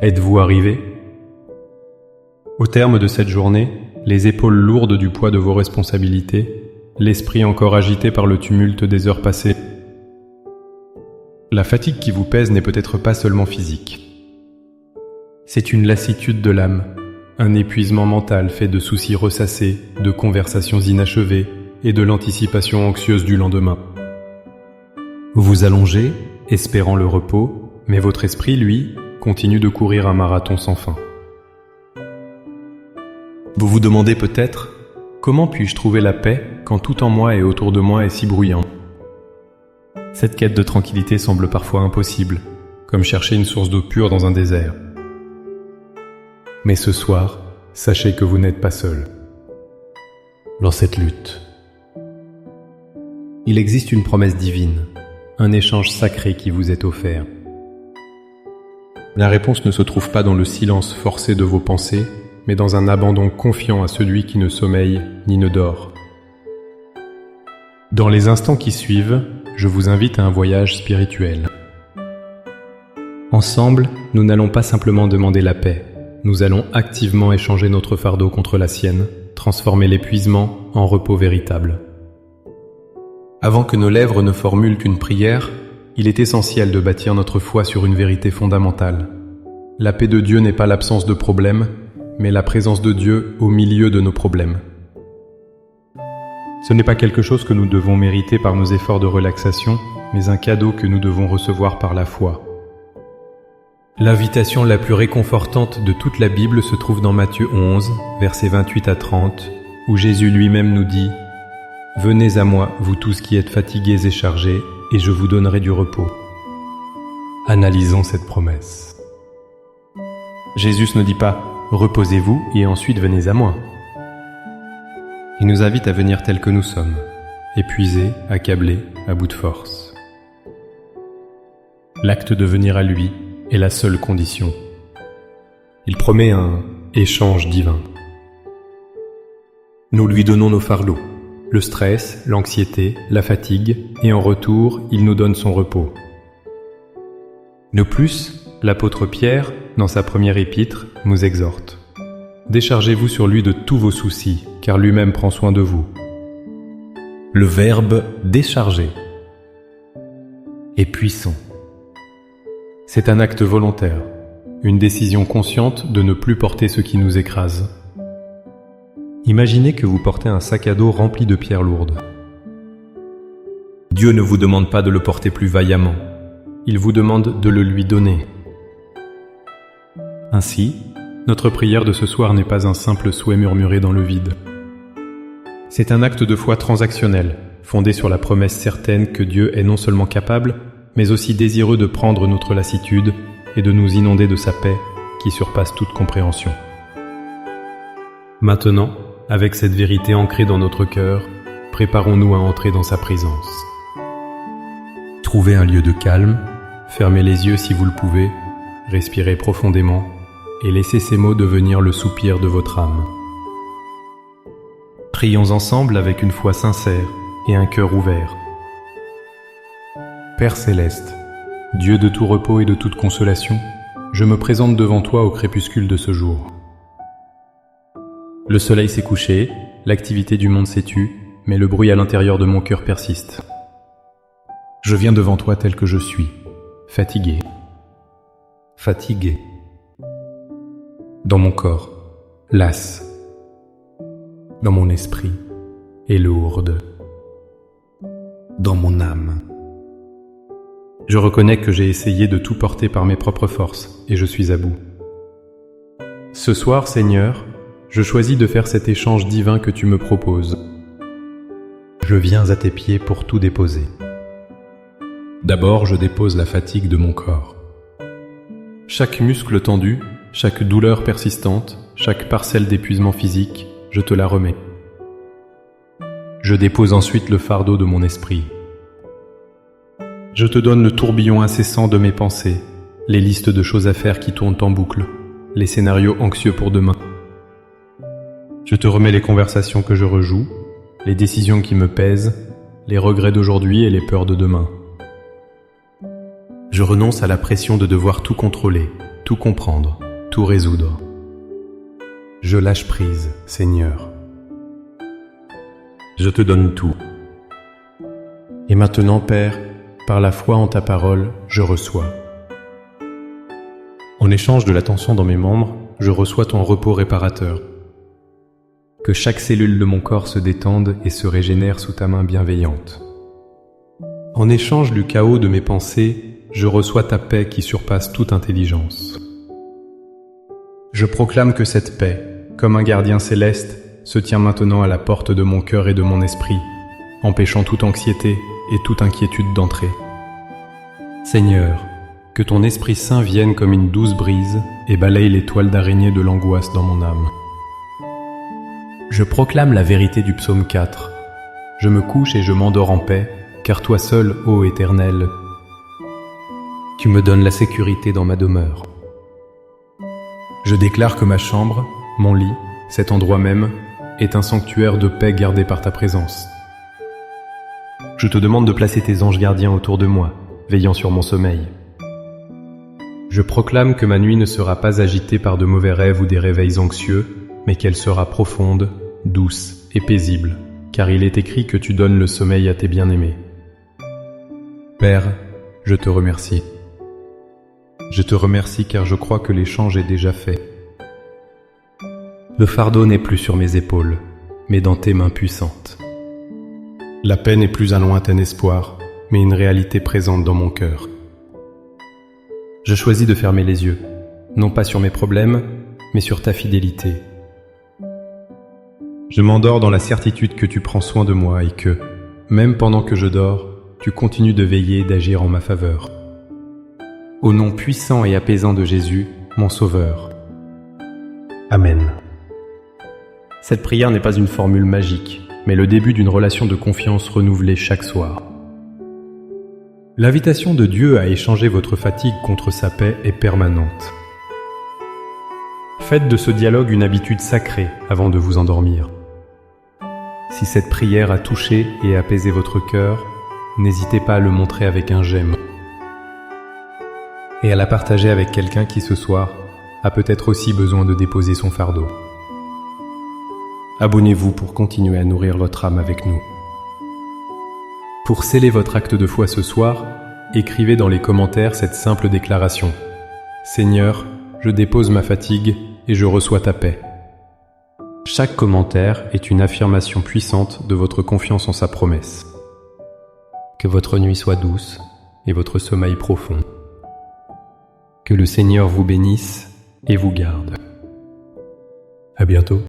Êtes-vous arrivé? Au terme de cette journée, les épaules lourdes du poids de vos responsabilités, l'esprit encore agité par le tumulte des heures passées, la fatigue qui vous pèse n'est peut-être pas seulement physique. C'est une lassitude de l'âme, un épuisement mental fait de soucis ressassés, de conversations inachevées et de l'anticipation anxieuse du lendemain. Vous vous allongez, espérant le repos, mais votre esprit, lui, continue de courir un marathon sans fin. Vous vous demandez peut-être, comment puis-je trouver la paix quand tout en moi et autour de moi est si bruyant? Cette quête de tranquillité semble parfois impossible, comme chercher une source d'eau pure dans un désert. Mais ce soir, sachez que vous n'êtes pas seul dans cette lutte. Il existe une promesse divine, un échange sacré qui vous est offert. La réponse ne se trouve pas dans le silence forcé de vos pensées, mais dans un abandon confiant à celui qui ne sommeille ni ne dort. Dans les instants qui suivent, je vous invite à un voyage spirituel. Ensemble, nous n'allons pas simplement demander la paix, nous allons activement échanger notre fardeau contre la sienne, transformer l'épuisement en repos véritable. Avant que nos lèvres ne formulent une prière, il est essentiel de bâtir notre foi sur une vérité fondamentale. La paix de Dieu n'est pas l'absence de problèmes, mais la présence de Dieu au milieu de nos problèmes. Ce n'est pas quelque chose que nous devons mériter par nos efforts de relaxation, mais un cadeau que nous devons recevoir par la foi. L'invitation la plus réconfortante de toute la Bible se trouve dans Matthieu 11, versets 28 à 30, où Jésus lui-même nous dit « Venez à moi, vous tous qui êtes fatigués et chargés, et je vous donnerai du repos. » Analysons cette promesse. Jésus ne dit pas « Reposez-vous et ensuite venez à moi ». Il nous invite à venir tels que nous sommes, épuisés, accablés, à bout de force. L'acte de venir à lui est la seule condition. Il promet un échange divin. Nous lui donnons nos fardeaux, le stress, l'anxiété, la fatigue, et en retour, il nous donne son repos. De plus, l'apôtre Pierre, dans sa première épître, nous exhorte. Déchargez-vous sur lui de tous vos soucis, car lui-même prend soin de vous. Le verbe « décharger » est puissant. C'est un acte volontaire, une décision consciente de ne plus porter ce qui nous écrase. Imaginez que vous portez un sac à dos rempli de pierres lourdes. Dieu ne vous demande pas de le porter plus vaillamment, il vous demande de le lui donner. Ainsi, notre prière de ce soir n'est pas un simple souhait murmuré dans le vide. C'est un acte de foi transactionnel, fondé sur la promesse certaine que Dieu est non seulement capable, mais aussi désireux de prendre notre lassitude et de nous inonder de sa paix qui surpasse toute compréhension. Maintenant, avec cette vérité ancrée dans notre cœur, préparons-nous à entrer dans sa présence. Trouvez un lieu de calme, fermez les yeux si vous le pouvez, respirez profondément et laissez ces mots devenir le soupir de votre âme. Prions ensemble avec une foi sincère et un cœur ouvert. Père céleste, Dieu de tout repos et de toute consolation, je me présente devant toi au crépuscule de ce jour. Le soleil s'est couché, l'activité du monde s'est tue, mais le bruit à l'intérieur de mon cœur persiste. Je viens devant toi tel que je suis, fatigué. Dans mon corps, lasse. Dans mon esprit, et lourde. Dans mon âme. Je reconnais que j'ai essayé de tout porter par mes propres forces, et je suis à bout. Ce soir, Seigneur, je choisis de faire cet échange divin que tu me proposes. Je viens à tes pieds pour tout déposer. D'abord, je dépose la fatigue de mon corps. Chaque muscle tendu, chaque douleur persistante, chaque parcelle d'épuisement physique, je te la remets. Je dépose ensuite le fardeau de mon esprit. Je te donne le tourbillon incessant de mes pensées, les listes de choses à faire qui tournent en boucle, les scénarios anxieux pour demain. Je te remets les conversations que je rejoue, les décisions qui me pèsent, les regrets d'aujourd'hui et les peurs de demain. Je renonce à la pression de devoir tout contrôler, tout comprendre, tout résoudre. Je lâche prise, Seigneur. Je te donne tout. Et maintenant, Père, par la foi en ta parole, je reçois. En échange de la tension dans mes membres, je reçois ton repos réparateur. Que chaque cellule de mon corps se détende et se régénère sous ta main bienveillante. En échange du chaos de mes pensées, je reçois ta paix qui surpasse toute intelligence. Je proclame que cette paix, comme un gardien céleste, se tient maintenant à la porte de mon cœur et de mon esprit, empêchant toute anxiété et toute inquiétude d'entrer. Seigneur, que ton Esprit Saint vienne comme une douce brise et balaye les toiles d'araignée de l'angoisse dans mon âme. Je proclame la vérité du psaume 4. Je me couche et je m'endors en paix, car toi seul, ô Éternel, tu me donnes la sécurité dans ma demeure. Je déclare que ma chambre, mon lit, cet endroit même, est un sanctuaire de paix gardé par ta présence. Je te demande de placer tes anges gardiens autour de moi, veillant sur mon sommeil. Je proclame que ma nuit ne sera pas agitée par de mauvais rêves ou des réveils anxieux, mais qu'elle sera profonde, douce et paisible, car il est écrit que tu donnes le sommeil à tes bien-aimés. Père, je te remercie. Je te remercie car je crois que l'échange est déjà fait. Le fardeau n'est plus sur mes épaules, mais dans tes mains puissantes. La paix n'est plus un lointain espoir, mais une réalité présente dans mon cœur. Je choisis de fermer les yeux, non pas sur mes problèmes, mais sur ta fidélité. Je m'endors dans la certitude que tu prends soin de moi et que, même pendant que je dors, tu continues de veiller et d'agir en ma faveur. Au nom puissant et apaisant de Jésus, mon Sauveur. Amen. Cette prière n'est pas une formule magique, mais le début d'une relation de confiance renouvelée chaque soir. L'invitation de Dieu à échanger votre fatigue contre sa paix est permanente. Faites de ce dialogue une habitude sacrée avant de vous endormir. Si cette prière a touché et apaisé votre cœur, n'hésitez pas à le montrer avec un j'aime et à la partager avec quelqu'un qui ce soir a peut-être aussi besoin de déposer son fardeau. Abonnez-vous pour continuer à nourrir votre âme avec nous. Pour sceller votre acte de foi ce soir, écrivez dans les commentaires cette simple déclaration. Seigneur, je dépose ma fatigue et je reçois ta paix. Chaque commentaire est une affirmation puissante de votre confiance en sa promesse. Que votre nuit soit douce et votre sommeil profond. Que le Seigneur vous bénisse et vous garde. À bientôt.